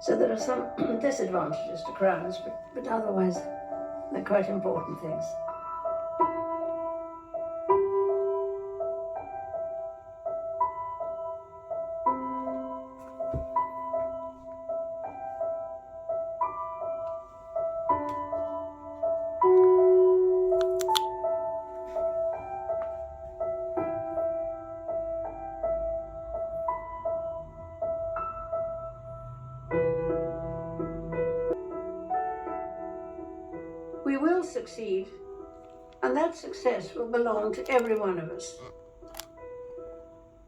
So there are some disadvantages to crowns, but otherwise they're quite important things. We will succeed, and that success will belong to every one of us.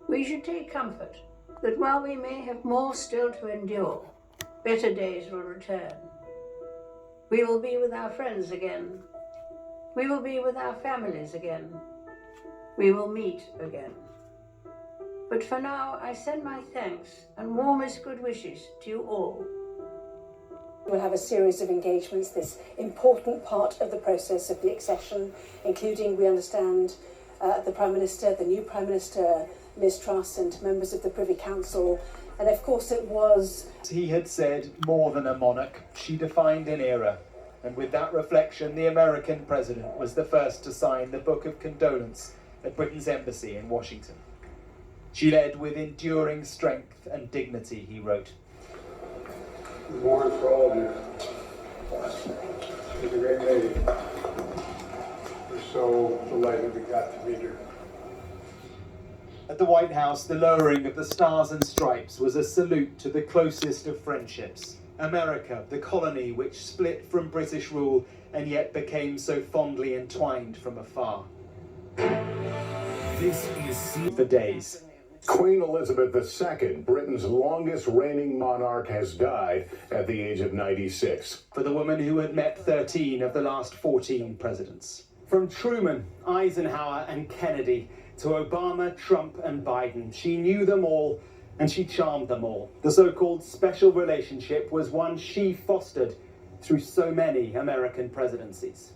We should take comfort that while we may have more still to endure, better days will return. We will be with our friends again. We will be with our families again. We will meet again. But for now, I send my thanks and warmest good wishes to you all. We'll have a series of engagements, this important part of the process of the accession, including, we understand, the Prime Minister, the new Prime Minister, Liz Truss, and members of the Privy Council. And of course it was... He had said more than a monarch, she defined an era. And with that reflection, the American president was the first to sign the Book of Condolence at Britain's embassy in Washington. She led with enduring strength and dignity, he wrote. Good morning for all of you. She's a great lady. We're so delighted we got to meet her. At the White House, the lowering of the Stars and Stripes was a salute to the closest of friendships. America, the colony which split from British rule and yet became so fondly entwined from afar. This is For days. Queen Elizabeth II, Britain's longest reigning monarch, has died at the age of 96. For the woman who had met 13 of the last 14 presidents. From Truman, Eisenhower and Kennedy to Obama, Trump and Biden, she knew them all and she charmed them all. The so-called special relationship was one she fostered through so many American presidencies.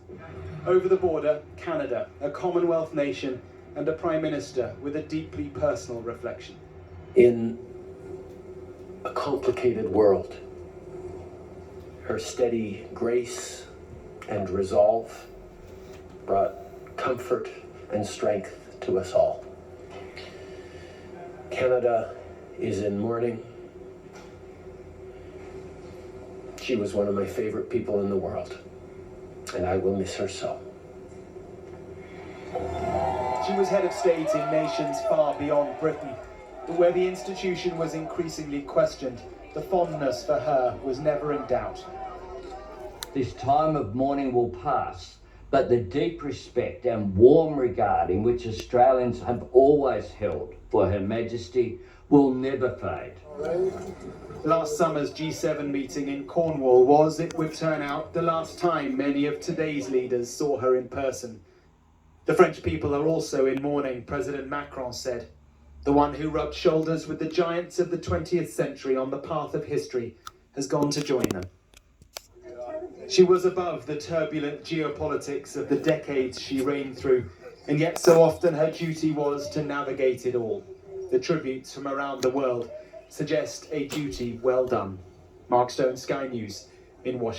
Over the border, Canada, a Commonwealth nation, and a Prime Minister with a deeply personal reflection. In a complicated world, her steady grace and resolve brought comfort and strength to us all. Canada is in mourning. She was one of my favorite people in the world, and I will miss her so. She was head of state in nations far beyond Britain, but where the institution was increasingly questioned, the fondness for her was never in doubt. This time of mourning will pass, but the deep respect and warm regard in which Australians have always held for Her Majesty will never fade. Last summer's G7 meeting in Cornwall was, it would turn out, the last time many of today's leaders saw her in person. The French people are also in mourning, President Macron said. The one who rubbed shoulders with the giants of the 20th century on the path of history has gone to join them. She was above the turbulent geopolitics of the decades she reigned through, and yet so often her duty was to navigate it all. The tributes from around the world suggest a duty well done. Mark Stone, Sky News in Washington.